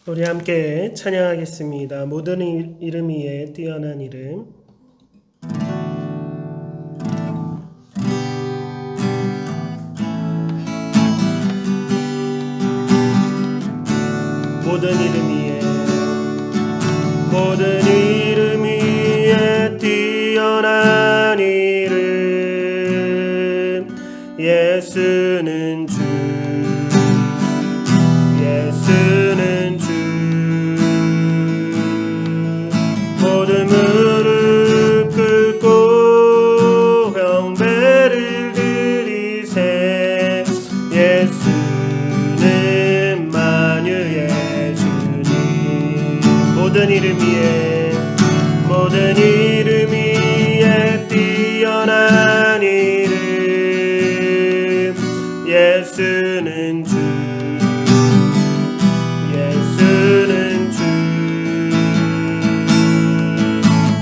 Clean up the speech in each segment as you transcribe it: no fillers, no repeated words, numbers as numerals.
우리 함께 찬양하겠습니다. 모든 이름 위에 뛰어난 이름. 모든 이름 위에, 모든 이름 위에 뛰어난 이름. 예수는 주, 예수는 주. 모든 무릎 꿇고 경배를 드리세. 예수는 만유의 주님. 모든 이름 위에, 모든 이름 위에 뛰어난 이름. 예수는 주, 예수는 주.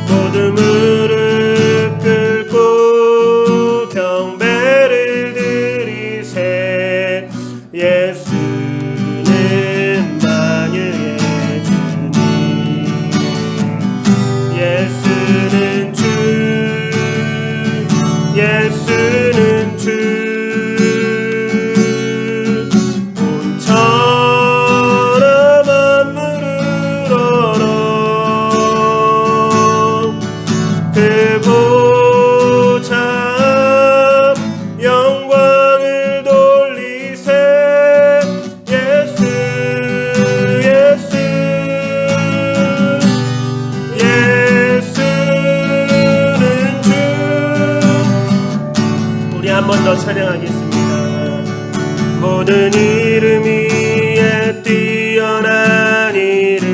모든 무릎 꿇고 경배를 드리세. 예수는 만유의 주님. 예수는 주, 예수는 주. 온 천하 만물을 얼어 그 보좌 영광을 돌리세. 예수, 예수, 예수는 주. 우리 한 번 더 찬양하겠습니다. 모든 이름 위에 뛰어난 이름.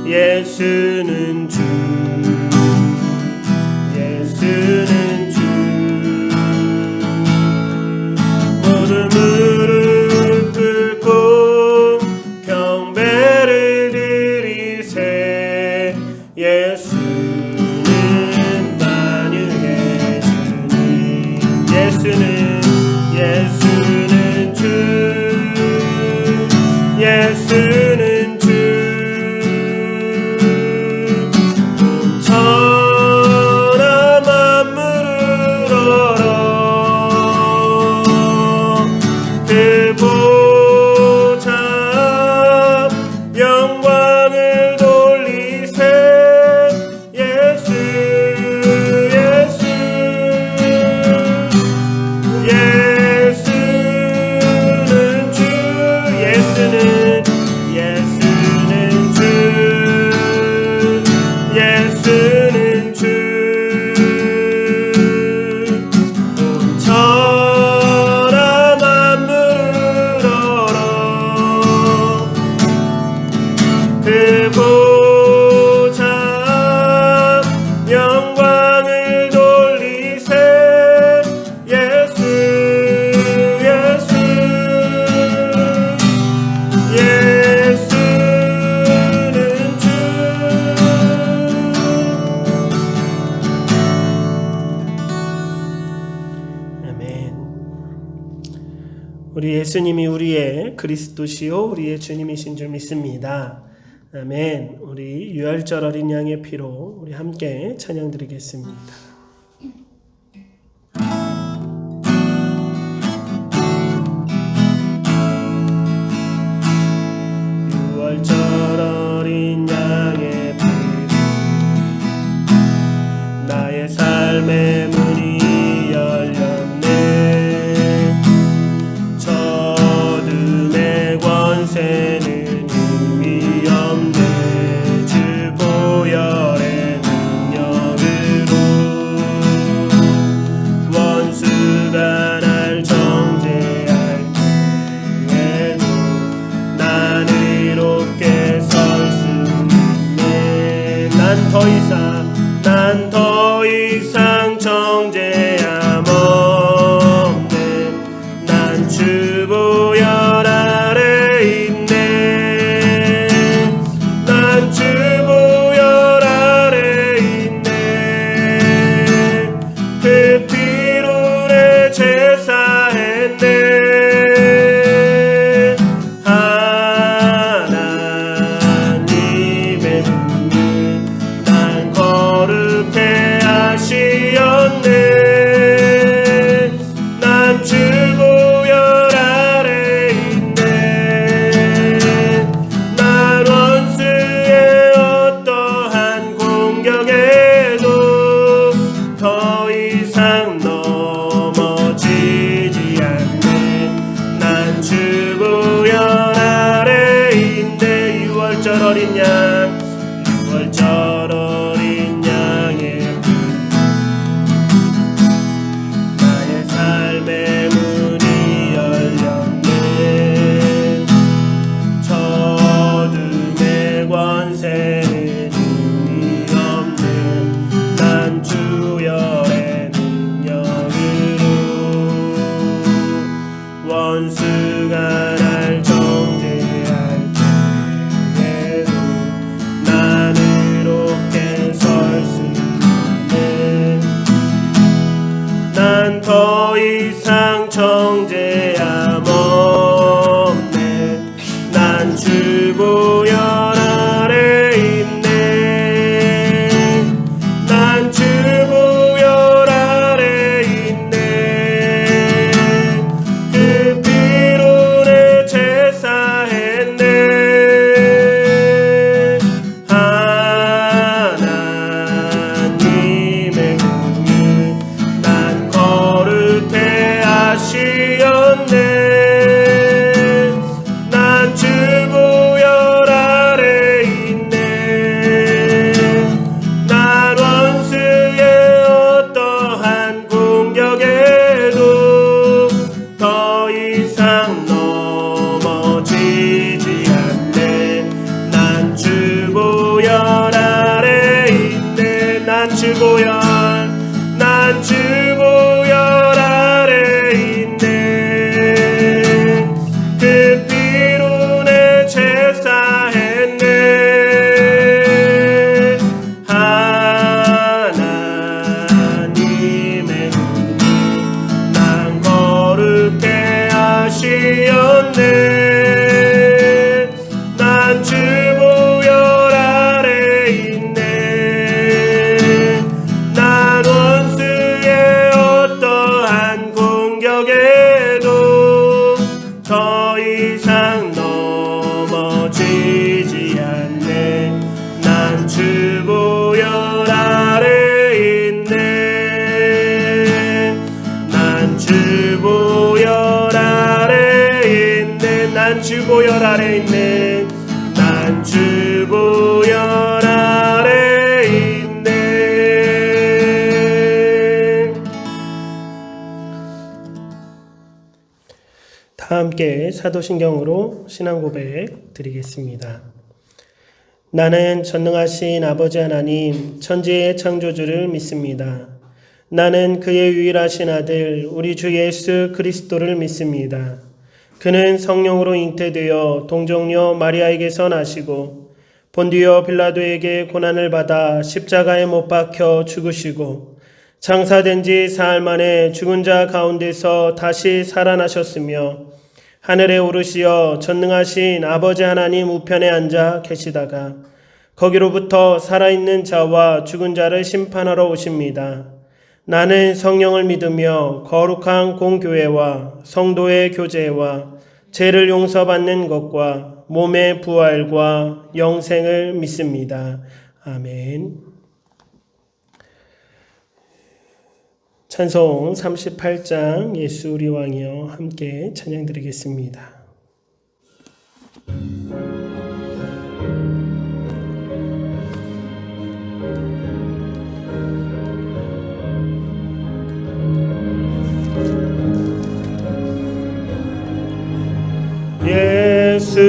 예수는 주, 예수는 주. 모든 무릎 꿇고 경배를 드리세. 예수는 만유의 주님. 예수는, 예수는 주, 예수는 주. 온 천하 만물을 얼어 그 보좌 영광을 돌리세. 예수, 예수, 예수는 주. 예수는, 예수는 주, 예수는 주. 온 천하 만물을 얼어 그 보좌 영광을 돌리세. 예수, 예수, 예수는 주. 아멘. 우리 예수님이 우리의 그리스도시요 우리의 주님이신 줄 믿습니다. 아멘. 우리 유월절 어린 양의 피로 우리 함께 찬양 드리겠습니다. 유월절 어린 양의 피로 나의 삶의 문이 열렸네. 저둠의 권세는 의미 없네. 주 보혈의 능력으로 어린 양, 6월절 어린 양의 피, 나의 삶의 문이 열렸네. 저 어둠의 권세는 의미 없는 난 주열의 능력으로 원수가 날 정죄할 때에도 난 의롭게 설 수 있네. 난 더 이상 정죄함 없네. 난 주보혈 아래 있네. 난 주보혈 아래 있네. 그 피로 내 제사했네. 하나님의 공을 난 거룩해 하시었네. 난 주보혈 아래 있네. 난 원수의 어떠한 공격에도 더 이상 넘어지지 않네. 난 주보혈 아래 있네. 난 주보혈 아래 있네. 그 피로 내 제사했네. 하나님의 공을 난 거룩해 하시었네. 난 주보혈 아래 있네. 난 원수의 어떠한 공격에도 더 이상 넘어지지 않네. 난 주보혈 아래 있네. 난 주보혈 아래 있네. 난 주보혈 아래 있네. 난 주보혈 아래 있네. 다 함께 사도신경으로 신앙 고백 드리겠습니다. 나는 전능하신 아버지 하나님 천지의 창조주를 믿습니다. 나는 그의 유일하신 아들 우리 주 예수 그리스도를 믿습니다. 그는 성령으로 잉태되어 동정녀 마리아에게서 나시고 본디오 빌라도에게 고난을 받아 십자가에 못 박혀 죽으시고 장사된 지 사흘 만에 죽은 자 가운데서 다시 살아나셨으며 하늘에 오르시어 전능하신 아버지 하나님 우편에 앉아 계시다가 거기로부터 살아있는 자와 죽은 자를 심판하러 오십니다. 나는 성령을 믿으며 거룩한 공교회와 성도의 교제와 죄를 용서받는 것과 몸의 부활과 영생을 믿습니다. 아멘. 찬송 38장 예수 우리 왕이여 함께 찬양 드리겠습니다. 예수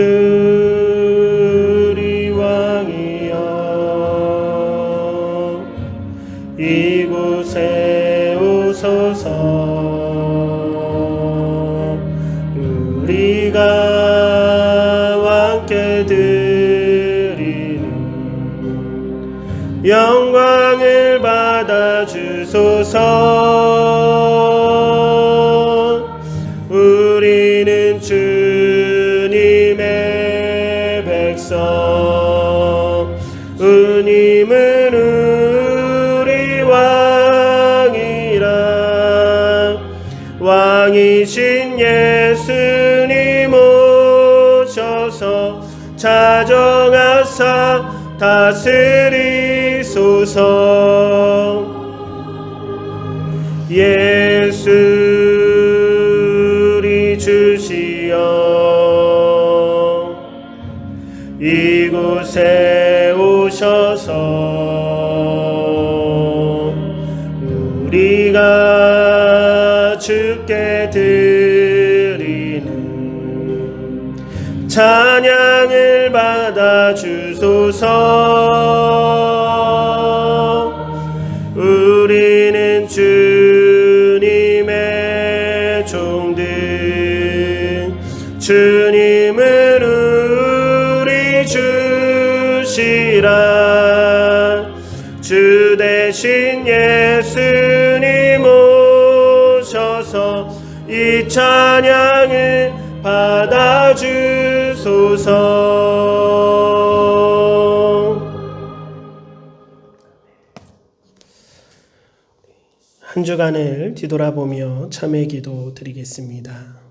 우리 왕이여 이곳에 오소서. 우리가 왕께 드리는 영광을 받아 주소서. 우리는 주님의 백성, 주님은 우리 왕이라. 왕이신 예수님 오셔서 자정하사 다스리소서. 예수 우리 주시여 이곳 세우셔서 우리가 주께 드리는 찬양을 받아 주소서. 우리는 주님의 종들, 주님은 우리 주시라. 주 대신 예수님 오셔서 이 찬양을 받아 주소서. 한 주간을 뒤돌아보며 참회 기도 드리겠습니다.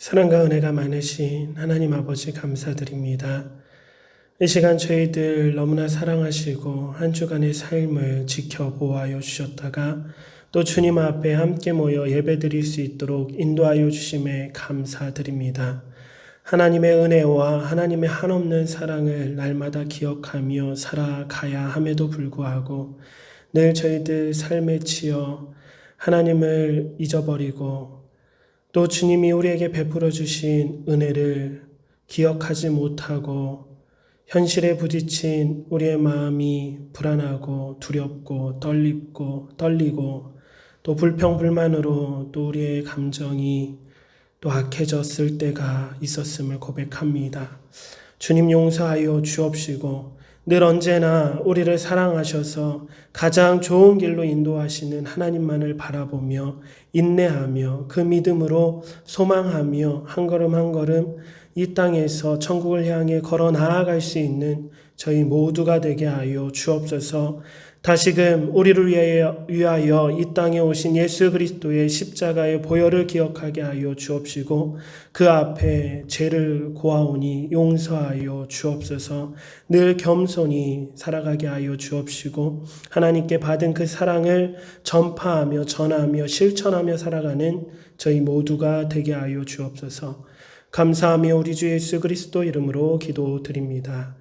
사랑과 은혜가 많으신 하나님 아버지 감사드립니다. 이 시간 저희들 너무나 사랑하시고 한 주간의 삶을 지켜보아여 주셨다가 또 주님 앞에 함께 모여 예배드릴 수 있도록 인도하여 주심에 감사드립니다. 하나님의 은혜와 하나님의 한없는 사랑을 날마다 기억하며 살아가야 함에도 불구하고 늘 저희들 삶에 치여 하나님을 잊어버리고 또 주님이 우리에게 베풀어 주신 은혜를 기억하지 못하고 현실에 부딪힌 우리의 마음이 불안하고 두렵고 떨리고 또 불평불만으로 또 우리의 감정이 또 악해졌을 때가 있었음을 고백합니다. 주님 용서하여 주옵시고 늘 언제나 우리를 사랑하셔서 가장 좋은 길로 인도하시는 하나님만을 바라보며 인내하며 그 믿음으로 소망하며 한 걸음 한 걸음 이 땅에서 천국을 향해 걸어 나아갈 수 있는 저희 모두가 되게 하여 주옵소서. 다시금 우리를 위하여 이 땅에 오신 예수 그리스도의 십자가의 보혈을 기억하게 하여 주옵시고 그 앞에 죄를 고하오니 용서하여 주옵소서. 늘 겸손히 살아가게 하여 주옵시고 하나님께 받은 그 사랑을 전파하며 전하며 실천하며 살아가는 저희 모두가 되게 하여 주옵소서. 감사하며 우리 주 예수 그리스도 이름으로 기도드립니다.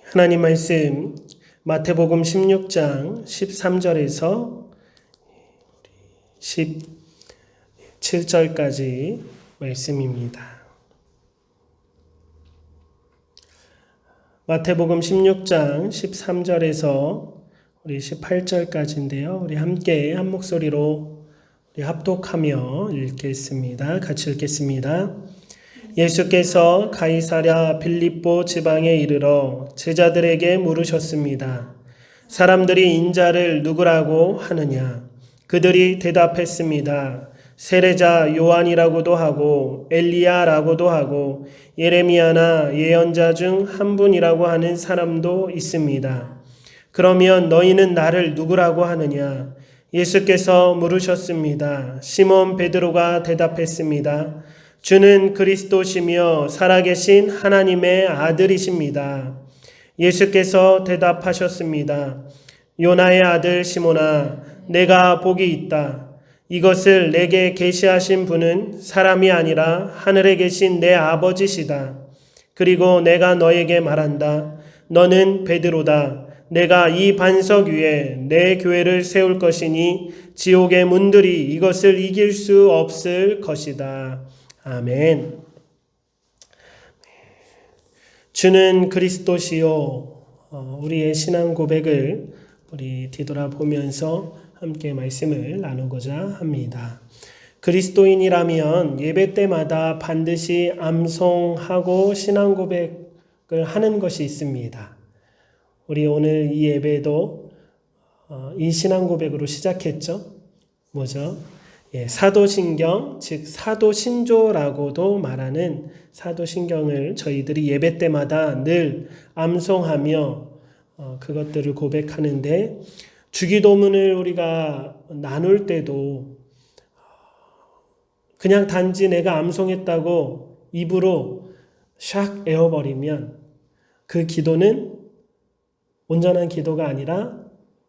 하나님 말씀 마태복음 16장 13절에서 17절까지 말씀입니다. 마태복음 16장 13절에서 우리 18절까지인데요. 우리 함께 한 목소리로 우리 합독하며 읽겠습니다. 같이 읽겠습니다. 예수께서 가이사랴 빌립보 지방에 이르러 제자들에게 물으셨습니다. 사람들이 인자를 누구라고 하느냐? 그들이 대답했습니다. 세례자 요한이라고도 하고 엘리야라고도 하고 예레미야나 예언자 중 한 분이라고 하는 사람도 있습니다. 그러면 너희는 나를 누구라고 하느냐? 예수께서 물으셨습니다. 시몬 베드로가 대답했습니다. 주는 그리스도시며 살아계신 하나님의 아들이십니다. 예수께서 대답하셨습니다. 요나의 아들 시몬아, 내가 복이 있다. 이것을 내게 계시하신 분은 사람이 아니라 하늘에 계신 내 아버지시다. 그리고 내가 너에게 말한다. 너는 베드로다. 내가 이 반석 위에 내 교회를 세울 것이니 지옥의 문들이 이것을 이길 수 없을 것이다. 아멘. 주는 그리스도시요. 우리의 신앙 고백을 우리 뒤돌아보면서 함께 말씀을 나누고자 합니다. 그리스도인이라면 예배 때마다 반드시 암송하고 신앙 고백을 하는 것이 있습니다. 우리 오늘 이 예배도 이 신앙 고백으로 시작했죠. 뭐죠? 사도신경, 즉 사도신조라고도 말하는 사도신경을 저희들이 예배 때마다 늘 암송하며 그것들을 고백하는데, 주기도문을 우리가 나눌 때도 그냥 단지 내가 암송했다고 입으로 샥 에어버리면 그 기도는 온전한 기도가 아니라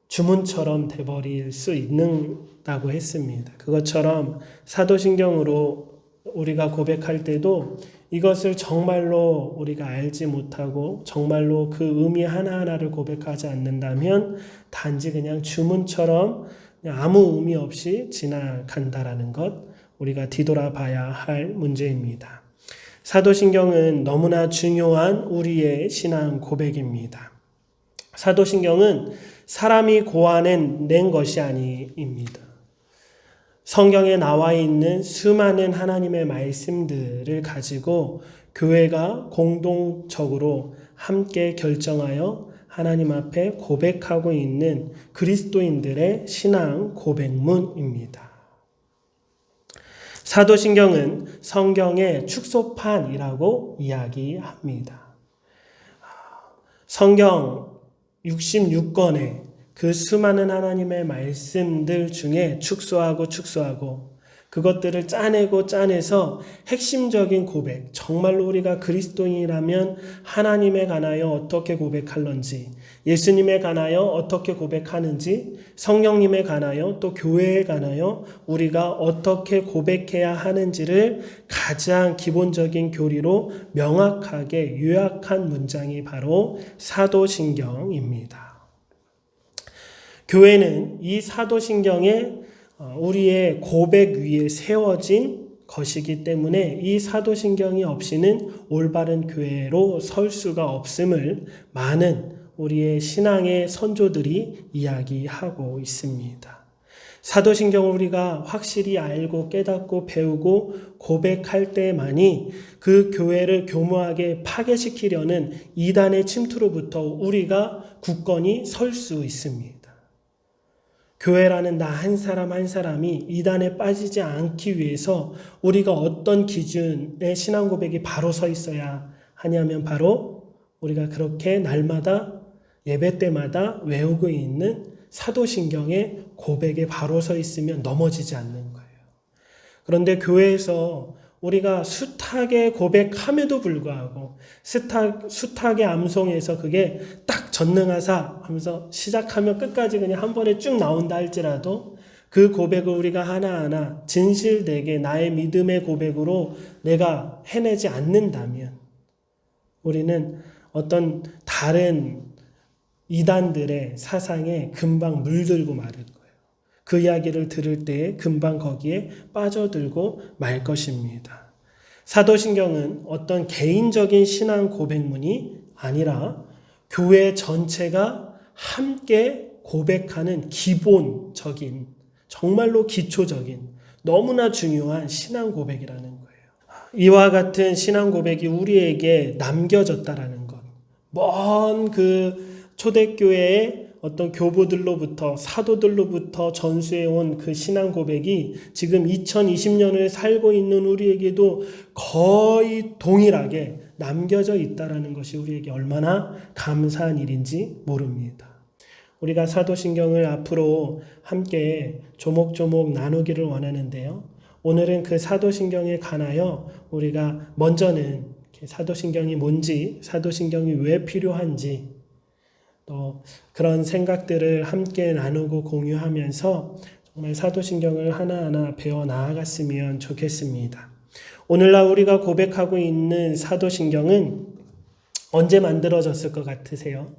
주문처럼 돼버릴 수 있다고 했습니다. 그것처럼 사도신경으로 우리가 고백할 때도 이것을 정말로 우리가 알지 못하고 정말로 그 의미 하나하나를 고백하지 않는다면 단지 그냥 주문처럼 그냥 아무 의미 없이 지나간다라는 것, 우리가 뒤돌아봐야 할 문제입니다. 사도신경은 너무나 중요한 우리의 신앙 고백입니다. 사도신경은 사람이 고안낸 것이 아닙니다. 성경에 나와 있는 수많은 하나님의 말씀들을 가지고 교회가 공동적으로 함께 결정하여 하나님 앞에 고백하고 있는 그리스도인들의 신앙 고백문입니다. 사도신경은 성경의 축소판이라고 이야기합니다. 성경 66권의 그 수많은 하나님의 말씀들 중에 축소하고 그것들을 짜내서 핵심적인 고백, 정말로 우리가 그리스도인이라면 하나님에 관하여 어떻게 고백할런지, 예수님에 관하여 어떻게 고백하는지, 성령님에 관하여 또 교회에 관하여 우리가 어떻게 고백해야 하는지를 가장 기본적인 교리로 명확하게 요약한 문장이 바로 사도신경입니다. 교회는 이 사도신경에 우리의 고백 위에 세워진 것이기 때문에 이 사도신경이 없이는 올바른 교회로 설 수가 없음을 많은 우리의 신앙의 선조들이 이야기하고 있습니다. 사도신경을 우리가 확실히 알고 깨닫고 배우고 고백할 때만이 그 교회를 교묘하게 파괴시키려는 이단의 침투로부터 우리가 굳건히 설 수 있습니다. 교회라는 나 한 사람 한 사람이 이단에 빠지지 않기 위해서 우리가 어떤 기준의 신앙 고백이 바로 서 있어야 하냐면 바로 우리가 그렇게 날마다 예배 때마다 외우고 있는 사도신경의 고백에 바로 서 있으면 넘어지지 않는 거예요. 그런데 교회에서 우리가 숱하게 고백함에도 불구하고 숱하게 암송해서 그게 딱 전능하사 하면서 시작하면 끝까지 그냥 한 번에 쭉 나온다 할지라도 그 고백을 우리가 하나하나 진실되게 나의 믿음의 고백으로 내가 해내지 않는다면 우리는 어떤 다른 이단들의 사상에 금방 물들고 마를 거예요. 그 이야기를 들을 때 금방 거기에 빠져들고 말 것입니다. 사도신경은 어떤 개인적인 신앙 고백문이 아니라 교회 전체가 함께 고백하는 기본적인, 정말로 기초적인, 너무나 중요한 신앙 고백이라는 거예요. 이와 같은 신앙 고백이 우리에게 남겨졌다라는 것. 먼 그 초대교회의 어떤 교부들로부터 사도들로부터 전수해온 그 신앙 고백이 지금 2020년을 살고 있는 우리에게도 거의 동일하게 남겨져 있다라는 것이 우리에게 얼마나 감사한 일인지 모릅니다. 우리가 사도신경을 앞으로 함께 조목조목 나누기를 원하는데요. 오늘은 그 사도신경에 관하여 우리가 먼저는 사도신경이 뭔지, 사도신경이 왜 필요한지 또 그런 생각들을 함께 나누고 공유하면서 정말 사도신경을 하나하나 배워 나아갔으면 좋겠습니다. 오늘날 우리가 고백하고 있는 사도신경은 언제 만들어졌을 것 같으세요?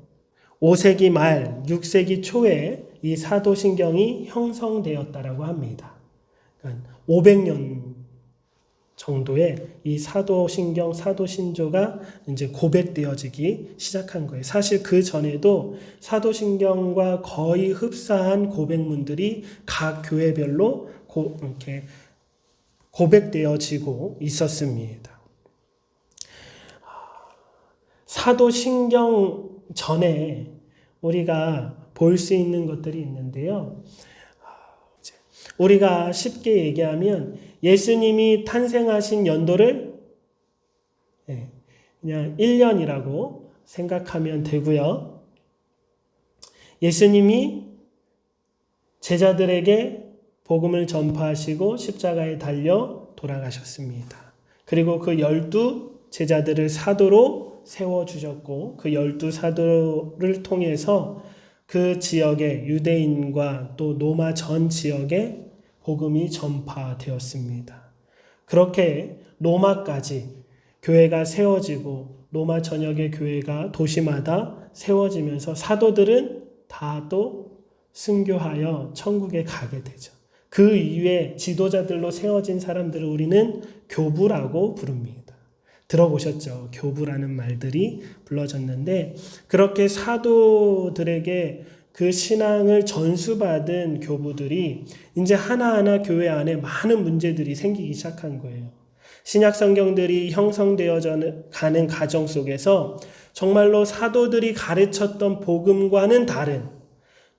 5세기 말, 6세기 초에 이 사도신경이 형성되었다라고 합니다. 그러니까 500년 정도의 이 사도신경, 사도신조가 이제 고백되어지기 시작한 거예요. 사실 그 전에도 사도신경과 거의 흡사한 고백문들이 각 교회별로 이렇게 고백되어지고 있었습니다. 사도신경 전에 우리가 볼 수 있는 것들이 있는데요. 우리가 쉽게 얘기하면 예수님이 탄생하신 연도를 그냥 1년이라고 생각하면 되고요. 예수님이 제자들에게 복음을 전파하시고 십자가에 달려 돌아가셨습니다. 그리고 그 12 제자들을 사도로 세워주셨고 그 12 사도를 통해서 그 지역의 유대인과 또 로마 전 지역에 복음이 전파되었습니다. 그렇게 로마까지 교회가 세워지고 로마 전역의 교회가 도시마다 세워지면서 사도들은 다 또 순교하여 천국에 가게 되죠. 그 이후에 지도자들로 세워진 사람들을 우리는 교부라고 부릅니다. 들어보셨죠? 교부라는 말들이 불러졌는데 그렇게 사도들에게 그 신앙을 전수받은 교부들이 이제 하나하나 교회 안에 많은 문제들이 생기기 시작한 거예요. 신약 성경들이 형성되어 가는 과정 속에서 정말로 사도들이 가르쳤던 복음과는 다른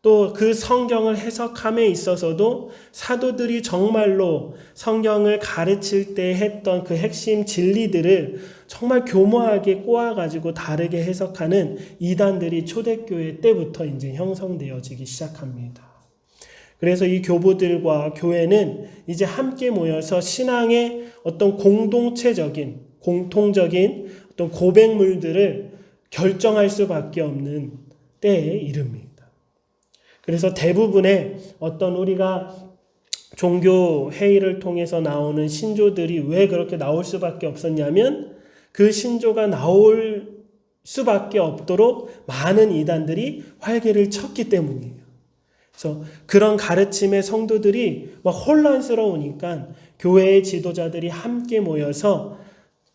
또 그 성경을 해석함에 있어서도 사도들이 정말로 성경을 가르칠 때 했던 그 핵심 진리들을 정말 교묘하게 꼬아가지고 다르게 해석하는 이단들이 초대교회 때부터 이제 형성되어지기 시작합니다. 그래서 이 교부들과 교회는 이제 함께 모여서 신앙의 어떤 공동체적인, 공통적인 어떤 고백물들을 결정할 수밖에 없는 때에 이릅니다. 그래서 대부분의 어떤 우리가 종교 회의를 통해서 나오는 신조들이 왜 그렇게 나올 수밖에 없었냐면 그 신조가 나올 수밖에 없도록 많은 이단들이 활개를 쳤기 때문이에요. 그래서 그런 가르침의 성도들이 막 혼란스러우니까 교회의 지도자들이 함께 모여서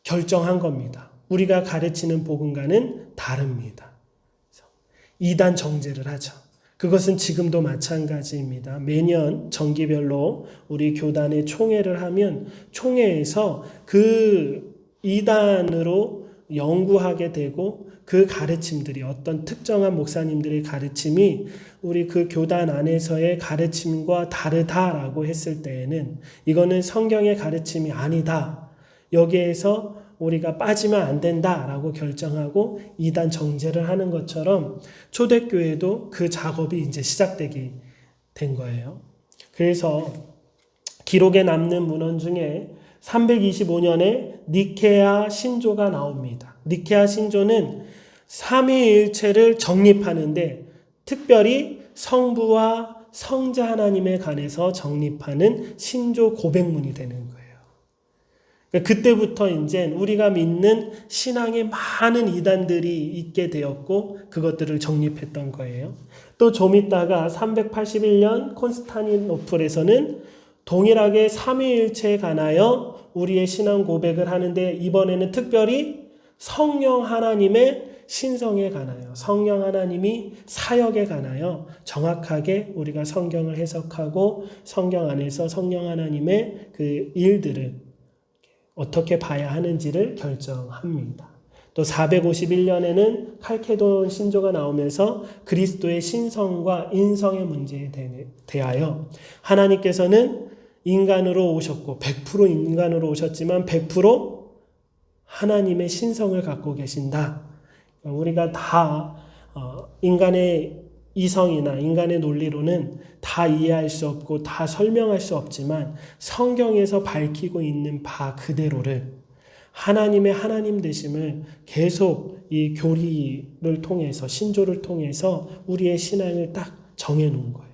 결정한 겁니다. 우리가 가르치는 복음과는 다릅니다. 이단 정제를 하죠. 그것은 지금도 마찬가지입니다. 매년 정기별로 우리 교단의 총회를 하면 총회에서 그 이단으로 연구하게 되고 그 가르침들이 어떤 특정한 목사님들의 가르침이 우리 그 교단 안에서의 가르침과 다르다라고 했을 때에는 이거는 성경의 가르침이 아니다. 여기에서 우리가 빠지면 안 된다라고 결정하고 이단 정제를 하는 것처럼 초대교회도 그 작업이 이제 시작되게 된 거예요. 그래서 기록에 남는 문헌 중에 325년에 니케아 신조가 나옵니다. 니케아 신조는 삼위일체를 정립하는데 특별히 성부와 성자 하나님에 관해서 정립하는 신조 고백문이 되는 거예요. 그때부터 이제 우리가 믿는 신앙의 많은 이단들이 있게 되었고 그것들을 정립했던 거예요. 또 좀 있다가 381년 콘스탄티노플에서는 동일하게 삼위일체에 관하여 우리의 신앙 고백을 하는데 이번에는 특별히 성령 하나님의 신성에 관하여 성령 하나님이 사역에 관하여 정확하게 우리가 성경을 해석하고 성경 안에서 성령 하나님의 그 일들을 어떻게 봐야 하는지를 결정합니다. 또 451년에는 칼케돈 신조가 나오면서 그리스도의 신성과 인성의 문제에 대하여 하나님께서는 인간으로 오셨고 100% 인간으로 오셨지만 100% 하나님의 신성을 갖고 계신다. 우리가 다 인간의 이성이나 인간의 논리로는 다 이해할 수 없고 다 설명할 수 없지만 성경에서 밝히고 있는 바 그대로를 하나님의 하나님 되심을 계속 이 교리를 통해서 신조를 통해서 우리의 신앙을 딱 정해놓은 거예요.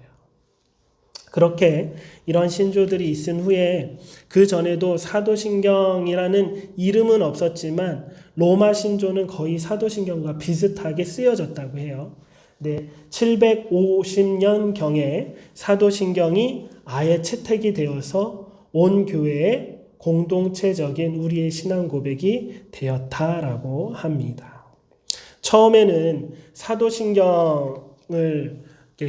그렇게 이런 신조들이 있은 후에 그 전에도 사도신경이라는 이름은 없었지만 로마 신조는 거의 사도신경과 비슷하게 쓰여졌다고 해요. 네, 750년경에 사도신경이 아예 채택이 되어서 온 교회의 공동체적인 우리의 신앙 고백이 되었다라고 합니다. 처음에는 사도신경을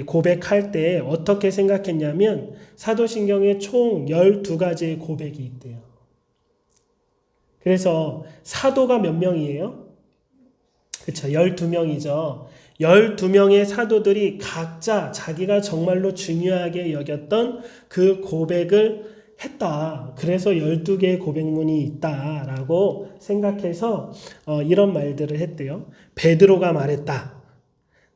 고백할 때 어떻게 생각했냐면 사도신경에 총 12가지의 고백이 있대요. 그래서 사도가 몇 명이에요? 그렇죠. 12명이죠. 12명의 사도들이 각자 자기가 정말로 중요하게 여겼던 그 고백을 했다. 그래서 12개의 고백문이 있다라고 생각해서 이런 말들을 했대요. 베드로가 말했다.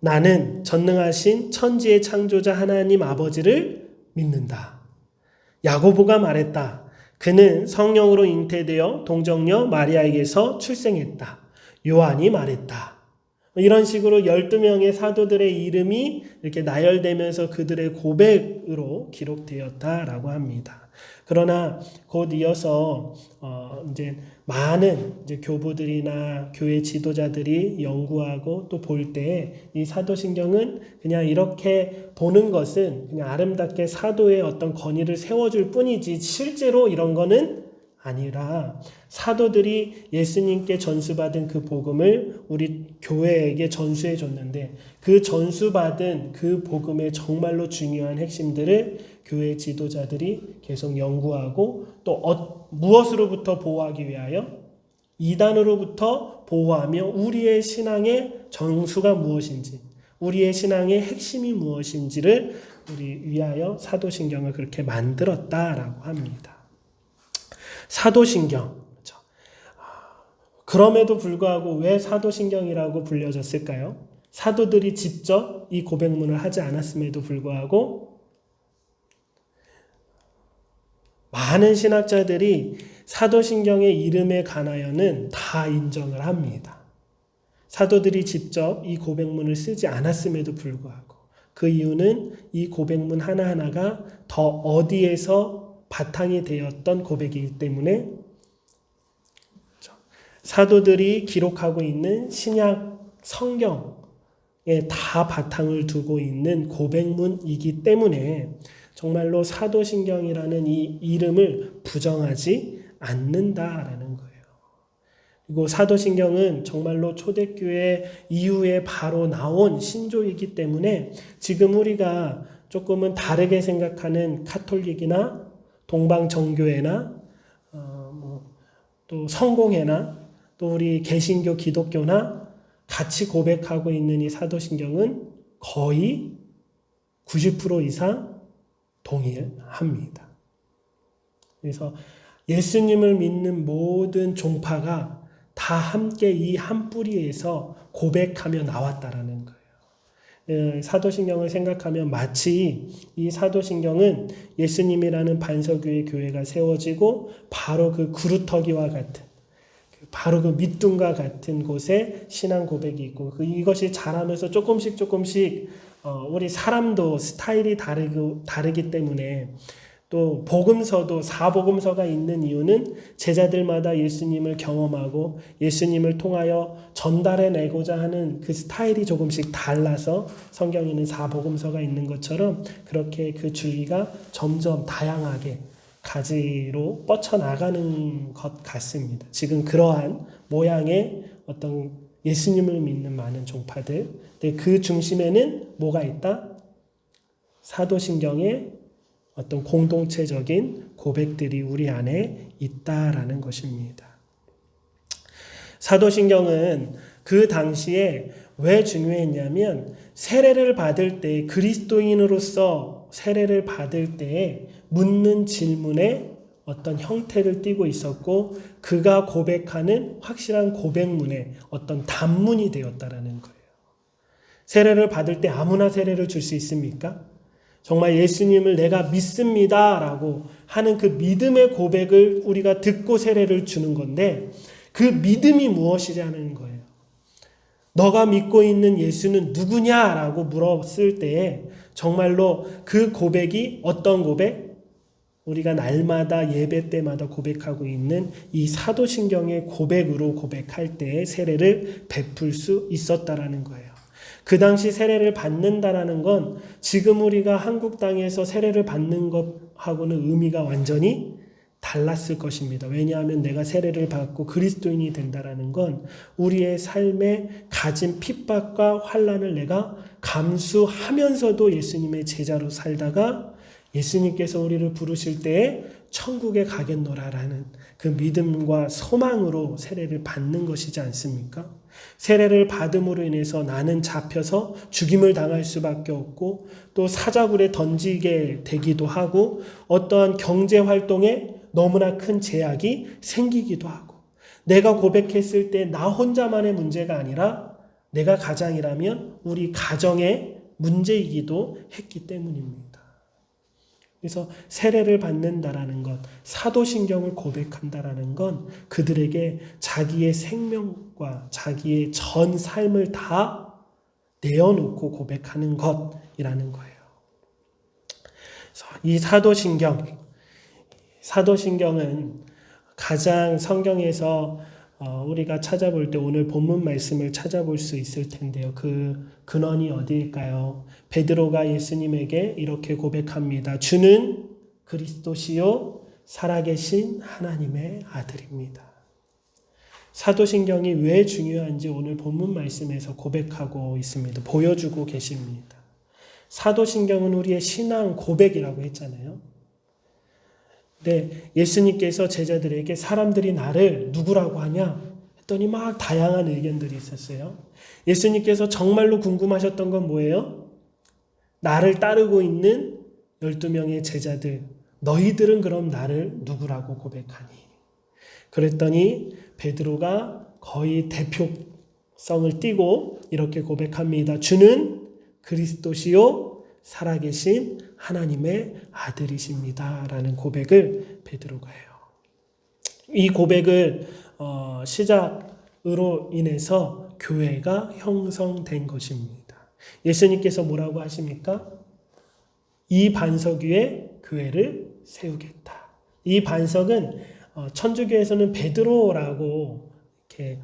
나는 전능하신 천지의 창조자 하나님 아버지를 믿는다. 야고보가 말했다. 그는 성령으로 잉태되어 동정녀 마리아에게서 출생했다. 요한이 말했다. 이런 식으로 12명의 사도들의 이름이 이렇게 나열되면서 그들의 고백으로 기록되었다라고 합니다. 그러나 곧 이어서 이제 많은 이제 교부들이나 교회 지도자들이 연구하고 또 볼 때 이 사도신경은 그냥 이렇게 보는 것은 그냥 아름답게 사도의 어떤 권위를 세워줄 뿐이지 실제로 이런 거는 아니라 사도들이 예수님께 전수받은 그 복음을 우리 교회에게 전수해 줬는데 그 전수받은 그 복음의 정말로 중요한 핵심들을 교회 지도자들이 계속 연구하고 또 무엇으로부터 보호하기 위하여? 이단으로부터 보호하며 우리의 신앙의 정수가 무엇인지 우리의 신앙의 핵심이 무엇인지를 우리 위하여 사도신경을 그렇게 만들었다라고 합니다. 사도신경. 그렇죠. 그럼에도 불구하고 왜 사도신경이라고 불려졌을까요? 사도들이 직접 이 고백문을 하지 않았음에도 불구하고 많은 신학자들이 사도신경의 이름에 관하여는 다 인정을 합니다. 사도들이 직접 이 고백문을 쓰지 않았음에도 불구하고 그 이유는 이 고백문 하나하나가 더 어디에서 바탕이 되었던 고백이기 때문에 사도들이 기록하고 있는 신약 성경에 다 바탕을 두고 있는 고백문이기 때문에 정말로 사도신경이라는 이 이름을 부정하지 않는다라는 거예요. 그리고 사도신경은 정말로 초대교회 이후에 바로 나온 신조이기 때문에 지금 우리가 조금은 다르게 생각하는 카톨릭이나 동방정교회나 또 성공회나 또 우리 개신교 기독교나 같이 고백하고 있는 이 사도신경은 거의 90% 이상 동일합니다. 그래서 예수님을 믿는 모든 종파가 다 함께 이 한 뿌리에서 고백하며 나왔다라는 거예요. 사도신경을 생각하면 마치 이 사도신경은 예수님이라는 반석위의 교회가 세워지고 바로 그 구루터기와 같은 바로 그 밑둥과 같은 곳에 신앙 고백이 있고 이것이 자라면서 조금씩 우리 사람도 스타일이 다르기 때문에 또 복음서도 사복음서가 있는 이유는 제자들마다 예수님을 경험하고 예수님을 통하여 전달해내고자 하는 그 스타일이 조금씩 달라서 성경에는 사복음서가 있는 것처럼 그렇게 그 줄기가 점점 다양하게 가지로 뻗쳐나가는 것 같습니다. 지금 그러한 모양의 어떤 예수님을 믿는 많은 종파들, 근데 그 중심에는 뭐가 있다? 사도신경의 어떤 공동체적인 고백들이 우리 안에 있다라는 것입니다. 사도신경은 그 당시에 왜 중요했냐면 세례를 받을 때 그리스도인으로서 세례를 받을 때에 묻는 질문에 어떤 형태를 띠고 있었고 그가 고백하는 확실한 고백문에 어떤 단문이 되었다라는 거예요. 세례를 받을 때 아무나 세례를 줄 수 있습니까? 정말 예수님을 내가 믿습니다라고 하는 그 믿음의 고백을 우리가 듣고 세례를 주는 건데 그 믿음이 무엇이냐는 거예요. 너가 믿고 있는 예수는 누구냐라고 물었을 때에 정말로 그 고백이 어떤 고백? 우리가 날마다 예배 때마다 고백하고 있는 이 사도신경의 고백으로 고백할 때에 세례를 베풀 수 있었다라는 거예요. 그 당시 세례를 받는다라는 건 지금 우리가 한국 땅에서 세례를 받는 것하고는 의미가 완전히 달랐을 것입니다. 왜냐하면 내가 세례를 받고 그리스도인이 된다라는 건 우리의 삶에 가진 핍박과 환난을 내가 감수하면서도 예수님의 제자로 살다가 예수님께서 우리를 부르실 때에 천국에 가겠노라라는 그 믿음과 소망으로 세례를 받는 것이지 않습니까? 세례를 받음으로 인해서 나는 잡혀서 죽임을 당할 수밖에 없고 또 사자굴에 던지게 되기도 하고 어떠한 경제활동에 너무나 큰 제약이 생기기도 하고 내가 고백했을 때 나 혼자만의 문제가 아니라 내가 가장이라면 우리 가정의 문제이기도 했기 때문입니다. 그래서 세례를 받는다라는 것, 사도신경을 고백한다라는 건 그들에게 자기의 생명과 자기의 전 삶을 다 내어놓고 고백하는 것이라는 거예요. 그래서 이 사도신경은 가장 성경에서 우리가 찾아볼 때 오늘 본문 말씀을 찾아볼 수 있을 텐데요. 그 근원이 어디일까요? 베드로가 예수님에게 이렇게 고백합니다. 주는 그리스도시요 살아계신 하나님의 아들입니다. 사도신경이 왜 중요한지 오늘 본문 말씀에서 고백하고 있습니다. 보여주고 계십니다. 사도신경은 우리의 신앙 고백이라고 했잖아요. 근데 예수님께서 제자들에게 사람들이 나를 누구라고 하냐 했더니 막 다양한 의견들이 있었어요. 예수님께서 정말로 궁금하셨던 건 뭐예요? 나를 따르고 있는 12명의 제자들, 너희들은 그럼 나를 누구라고 고백하니? 그랬더니 베드로가 거의 대표성을 띠고 이렇게 고백합니다. 주는 그리스도시요 살아계신 하나님의 아들이십니다. 라는 고백을 베드로가 해요. 이 고백을 시작으로 인해서 교회가 형성된 것입니다. 예수님께서 뭐라고 하십니까? 이 반석 위에 교회를 세우겠다. 이 반석은 천주교에서는 베드로라고 이렇게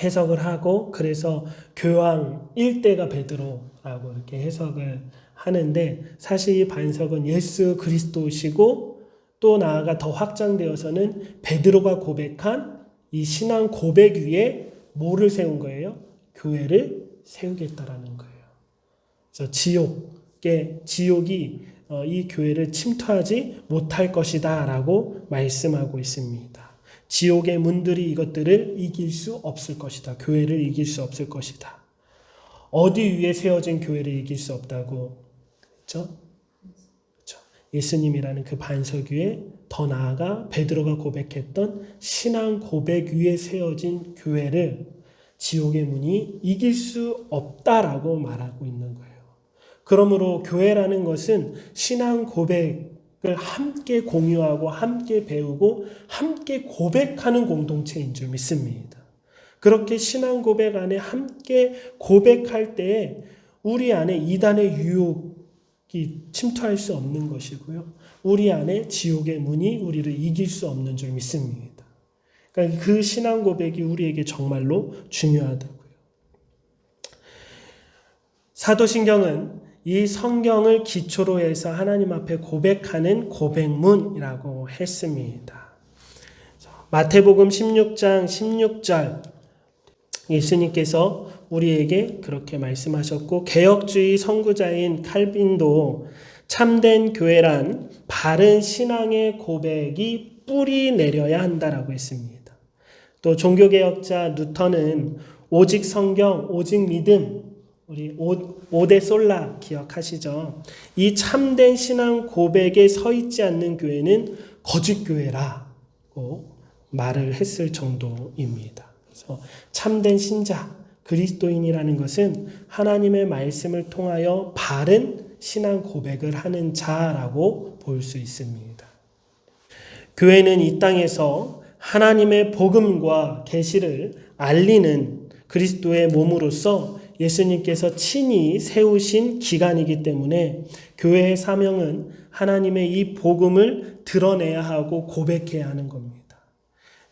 해석을 하고 그래서 교황 1대가 베드로라고 이렇게 해석을 하는데 사실 이 반석은 예수 그리스도시고 또 나아가 더 확장되어서는 베드로가 고백한 이 신앙 고백 위에 뭐를 세운 거예요? 교회를 세우겠다라는 거예요. 그래서 지옥이 이 교회를 침투하지 못할 것이다 라고 말씀하고 있습니다. 지옥의 문들이 이것들을 이길 수 없을 것이다. 교회를 이길 수 없을 것이다. 어디 위에 세워진 교회를 이길 수 없다고 했죠? 그렇죠. 예수님이라는 그 반석 위에 더 나아가 베드로가 고백했던 신앙 고백 위에 세워진 교회를 지옥의 문이 이길 수 없다라고 말하고 있는 거예요. 그러므로 교회라는 것은 신앙 고백을 함께 공유하고 함께 배우고 함께 고백하는 공동체인 줄 믿습니다. 그렇게 신앙 고백 안에 함께 고백할 때에 우리 안에 이단의 유혹이 침투할 수 없는 것이고요. 우리 안에 지옥의 문이 우리를 이길 수 없는 줄 믿습니다. 그러니까 그 신앙 고백이 우리에게 정말로 중요하다고요. 사도신경은 이 성경을 기초로 해서 하나님 앞에 고백하는 고백문이라고 했습니다. 마태복음 16장 16절 예수님께서 우리에게 그렇게 말씀하셨고, 개혁주의 선구자인 칼빈도 참된 교회란 바른 신앙의 고백이 뿌리 내려야 한다라고 했습니다. 또 종교개혁자 루터는 오직 성경, 오직 믿음, 우리 오데 솔라 기억하시죠? 이 참된 신앙 고백에 서 있지 않는 교회는 거짓 교회라고 말을 했을 정도입니다. 그래서 참된 신자, 그리스도인이라는 것은 하나님의 말씀을 통하여 바른 신앙 고백을 하는 자라고 볼 수 있습니다. 교회는 이 땅에서 하나님의 복음과 계시를 알리는 그리스도의 몸으로서 예수님께서 친히 세우신 기관이기 때문에 교회의 사명은 하나님의 이 복음을 드러내야 하고 고백해야 하는 겁니다.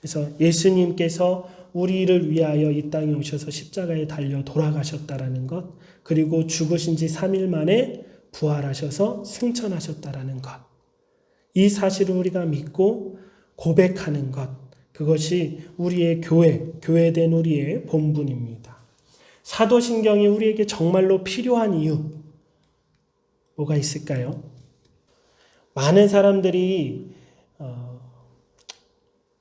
그래서 예수님께서 우리를 위하여 이 땅에 오셔서 십자가에 달려 돌아가셨다라는 것, 그리고 죽으신 지 3일 만에 부활하셔서 승천하셨다라는 것, 이 사실을 우리가 믿고 고백하는 것, 그것이 우리의 교회된 우리의 본분입니다. 사도신경이 우리에게 정말로 필요한 이유, 뭐가 있을까요? 많은 사람들이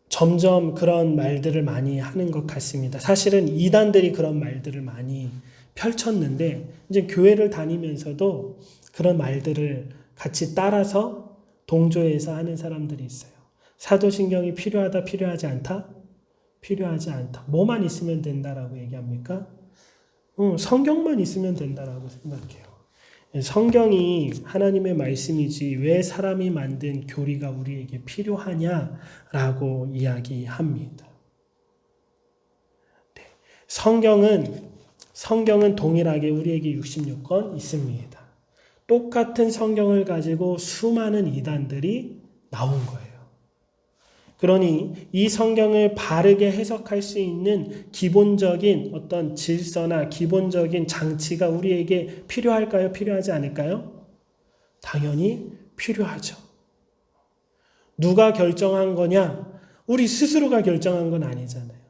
점점 그런 말들을 많이 하는 것 같습니다. 사실은 이단들이 그런 말들을 많이 펼쳤는데, 이제 교회를 다니면서도 그런 말들을 같이 따라서 동조해서 하는 사람들이 있어요. 사도신경이 필요하다, 필요하지 않다? 필요하지 않다. 뭐만 있으면 된다라고 얘기합니까? 성경만 있으면 된다라고 생각해요. 성경이 하나님의 말씀이지 왜 사람이 만든 교리가 우리에게 필요하냐라고 이야기합니다. 네. 성경은 동일하게 우리에게 66권 있습니다. 똑같은 성경을 가지고 수많은 이단들이 나온 거예요. 그러니 이 성경을 바르게 해석할 수 있는 기본적인 어떤 질서나 기본적인 장치가 우리에게 필요할까요? 필요하지 않을까요? 당연히 필요하죠. 누가 결정한 거냐? 우리 스스로가 결정한 건 아니잖아요.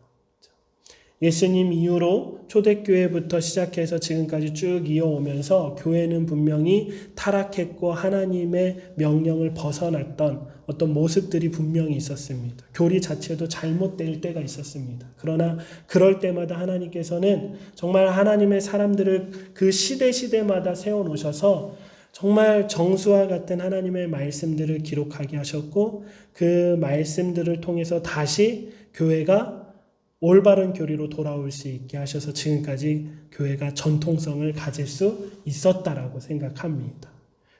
예수님 이후로 초대교회부터 시작해서 지금까지 쭉 이어오면서 교회는 분명히 타락했고 하나님의 명령을 벗어났던 어떤 모습들이 분명히 있었습니다. 교리 자체도 잘못될 때가 있었습니다. 그러나 그럴 때마다 하나님께서는 정말 하나님의 사람들을 그 시대마다 세워놓으셔서 정말 정수와 같은 하나님의 말씀들을 기록하게 하셨고, 그 말씀들을 통해서 다시 교회가 올바른 교리로 돌아올 수 있게 하셔서 지금까지 교회가 전통성을 가질 수 있었다라고 생각합니다.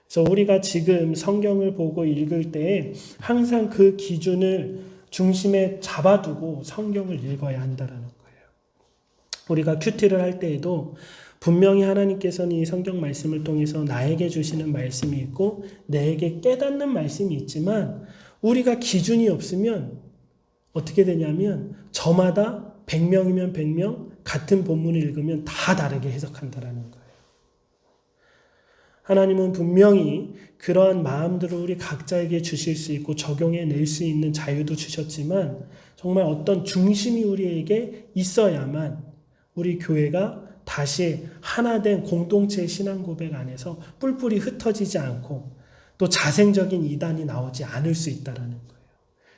그래서 우리가 지금 성경을 보고 읽을 때에 항상 그 기준을 중심에 잡아두고 성경을 읽어야 한다라는 거예요. 우리가 큐티를 할 때에도 분명히 하나님께서는 이 성경 말씀을 통해서 나에게 주시는 말씀이 있고 내게 깨닫는 말씀이 있지만, 우리가 기준이 없으면 어떻게 되냐면 저마다 100명이면 100명 같은 본문을 읽으면 다 다르게 해석한다라는 거예요. 하나님은 분명히 그러한 마음들을 우리 각자에게 주실 수 있고 적용해낼 수 있는 자유도 주셨지만, 정말 어떤 중심이 우리에게 있어야만 우리 교회가 다시 하나된 공동체의 신앙 고백 안에서 뿔뿔이 흩어지지 않고 또 자생적인 이단이 나오지 않을 수 있다라는 거예요.